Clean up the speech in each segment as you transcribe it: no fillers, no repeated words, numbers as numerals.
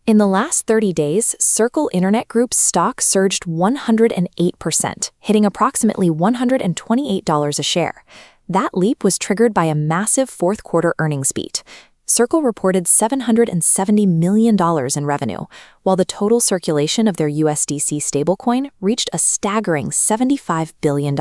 In the last 30 days, Circle Internet Group's stock surged 108%, hitting approximately $128 a share. That leap was triggered by a massive fourth-quarter earnings beat. Circle reported $770 million in revenue, while the total circulation of their USDC stablecoin reached a staggering $75 billion.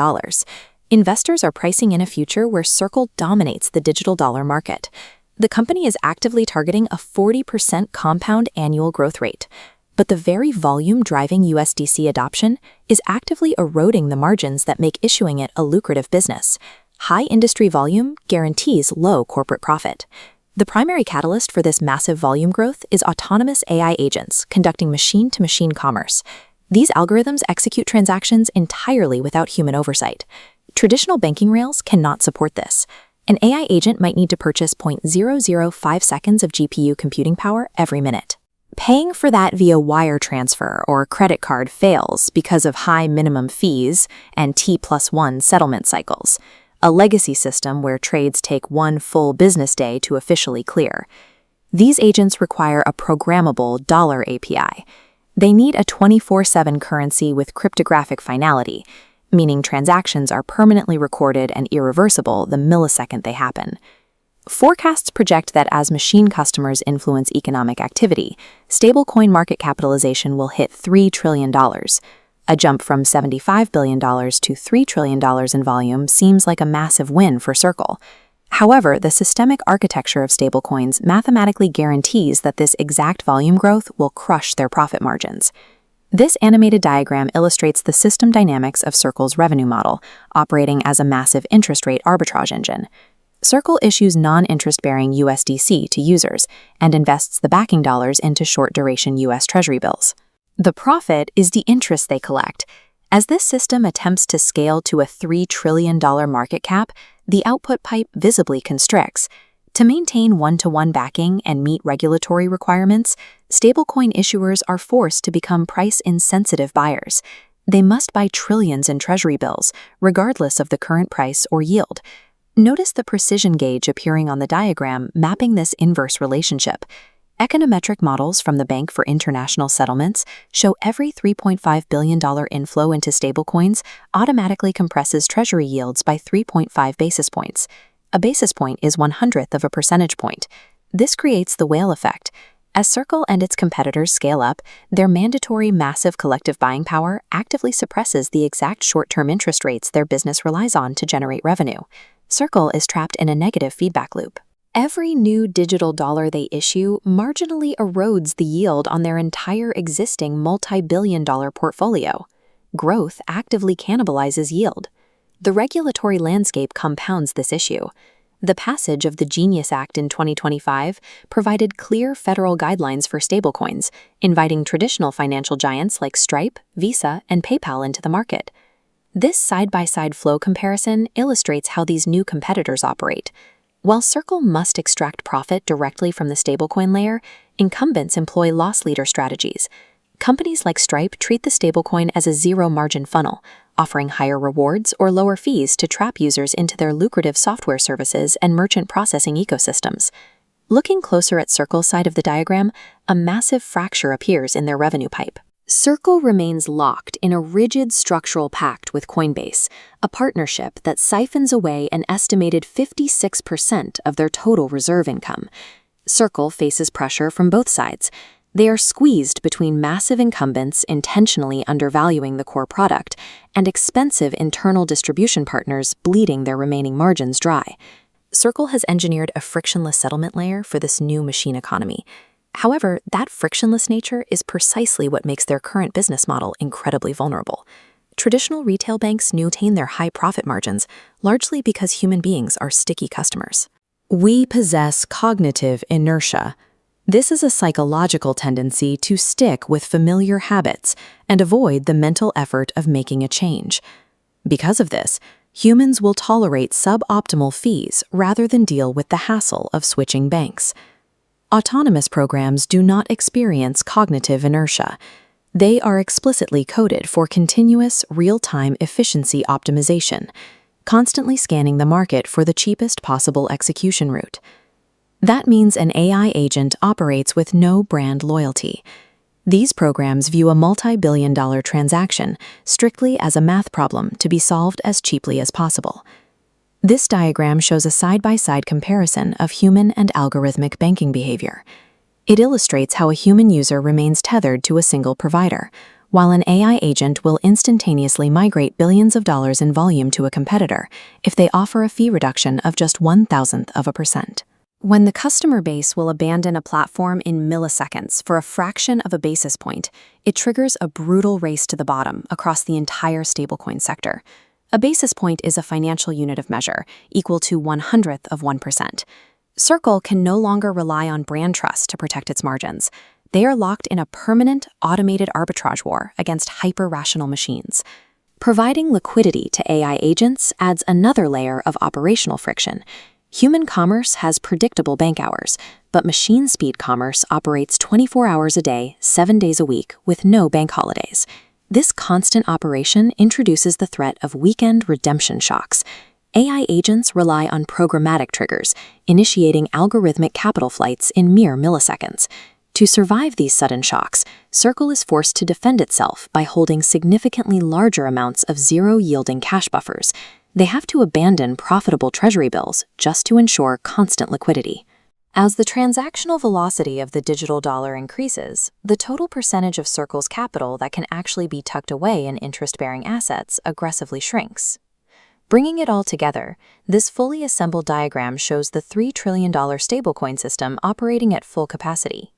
Investors are pricing in a future where Circle dominates the digital dollar market. The company is actively targeting a 40% compound annual growth rate. But the very volume driving USDC adoption is actively eroding the margins that make issuing it a lucrative business. High industry volume guarantees low corporate profit. The primary catalyst for this massive volume growth is autonomous AI agents conducting machine-to-machine commerce. These algorithms execute transactions entirely without human oversight. Traditional banking rails cannot support this. An AI agent might need to purchase 0.005 seconds of GPU computing power every minute. Paying for that via wire transfer or credit card fails because of high minimum fees and T+1 settlement cycles, a legacy system where trades take one full business day to officially clear. These agents require a programmable dollar API. They need a 24/7 currency with cryptographic finality, meaning transactions are permanently recorded and irreversible the millisecond they happen. Forecasts project that as machine customers influence economic activity, stablecoin market capitalization will hit $3 trillion. A jump from $75 billion to $3 trillion in volume seems like a massive win for Circle. However, the systemic architecture of stablecoins mathematically guarantees that this exact volume growth will crush their profit margins. This animated diagram illustrates the system dynamics of Circle's revenue model, operating as a massive interest rate arbitrage engine. Circle issues non-interest-bearing USDC to users and invests the backing dollars into short-duration US Treasury bills. The profit is the interest they collect. As this system attempts to scale to a $3 trillion market cap, the output pipe visibly constricts. To maintain one-to-one backing and meet regulatory requirements, stablecoin issuers are forced to become price-insensitive buyers. They must buy trillions in Treasury bills, regardless of the current price or yield. Notice the precision gauge appearing on the diagram mapping this inverse relationship. Econometric models from the Bank for International Settlements show every $3.5 billion inflow into stablecoins automatically compresses Treasury yields by 3.5 basis points. A basis point is 1/100th of a percentage point. This creates the whale effect. As Circle and its competitors scale up, their mandatory massive collective buying power actively suppresses the exact short-term interest rates their business relies on to generate revenue. Circle is trapped in a negative feedback loop. Every new digital dollar they issue marginally erodes the yield on their entire existing multi-billion-dollar portfolio. Growth actively cannibalizes yield. The regulatory landscape compounds this issue. The passage of the Genius Act in 2025 provided clear federal guidelines for stablecoins, inviting traditional financial giants like Stripe, Visa, and PayPal into the market. This side-by-side flow comparison illustrates how these new competitors operate. While Circle must extract profit directly from the stablecoin layer, incumbents employ loss leader strategies. Companies like Stripe treat the stablecoin as a zero-margin funnel, offering higher rewards or lower fees to trap users into their lucrative software services and merchant processing ecosystems. Looking closer at Circle's side of the diagram, a massive fracture appears in their revenue pipe. Circle remains locked in a rigid structural pact with Coinbase, a partnership that siphons away an estimated 56% of their total reserve income. Circle faces pressure from both sides. They are squeezed between massive incumbents intentionally undervaluing the core product and expensive internal distribution partners bleeding their remaining margins dry. Circle has engineered a frictionless settlement layer for this new machine economy. However, that frictionless nature is precisely what makes their current business model incredibly vulnerable. Traditional retail banks maintain their high profit margins largely because human beings are sticky customers. We possess cognitive inertia. This is a psychological tendency to stick with familiar habits and avoid the mental effort of making a change. Because of this, humans will tolerate suboptimal fees rather than deal with the hassle of switching banks. Autonomous programs do not experience cognitive inertia. They are explicitly coded for continuous, real-time efficiency optimization, constantly scanning the market for the cheapest possible execution route. That means an AI agent operates with no brand loyalty. These programs view a multi-billion-dollar transaction strictly as a math problem to be solved as cheaply as possible. This diagram shows a side-by-side comparison of human and algorithmic banking behavior. It illustrates how a human user remains tethered to a single provider, while an AI agent will instantaneously migrate billions of dollars in volume to a competitor if they offer a fee reduction of just 0.01%. When the customer base will abandon a platform in milliseconds for a fraction of a basis point, it triggers a brutal race to the bottom across the entire stablecoin sector. A basis point is a financial unit of measure, equal to 1/100th of 1%. Circle can no longer rely on brand trust to protect its margins. They are locked in a permanent, automated arbitrage war against hyper-rational machines. Providing liquidity to AI agents adds another layer of operational friction. Human commerce has predictable bank hours, but machine-speed commerce operates 24 hours a day, 7 days a week, with no bank holidays. This constant operation introduces the threat of weekend redemption shocks. AI agents rely on programmatic triggers, initiating algorithmic capital flights in mere milliseconds. To survive these sudden shocks, Circle is forced to defend itself by holding significantly larger amounts of zero-yielding cash buffers. They have to abandon profitable Treasury bills just to ensure constant liquidity. As the transactional velocity of the digital dollar increases, the total percentage of Circle's capital that can actually be tucked away in interest-bearing assets aggressively shrinks. Bringing it all together, this fully assembled diagram shows the $3 trillion stablecoin system operating at full capacity.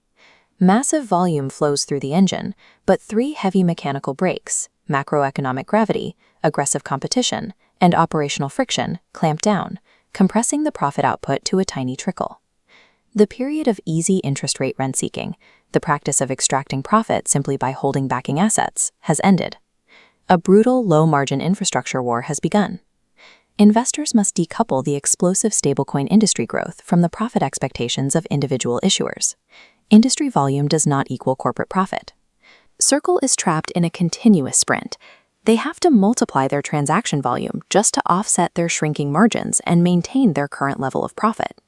Massive volume flows through the engine, but 3 heavy mechanical brakes, macroeconomic gravity, aggressive competition, and operational friction, clamp down, compressing the profit output to a tiny trickle. The period of easy interest rate rent-seeking, the practice of extracting profit simply by holding backing assets, has ended. A brutal, low-margin infrastructure war has begun. Investors must decouple the explosive stablecoin industry growth from the profit expectations of individual issuers. Industry volume does not equal corporate profit. Circle is trapped in a continuous sprint. They have to multiply their transaction volume just to offset their shrinking margins and maintain their current level of profit.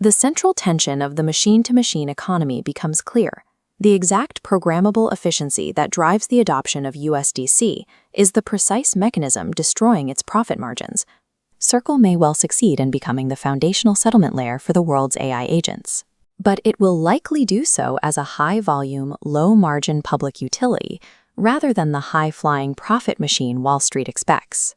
The central tension of the machine-to-machine economy becomes clear. The exact programmable efficiency that drives the adoption of USDC is the precise mechanism destroying its profit margins. Circle may well succeed in becoming the foundational settlement layer for the world's AI agents, but it will likely do so as a high-volume, low-margin public utility rather than the high-flying profit machine Wall Street expects.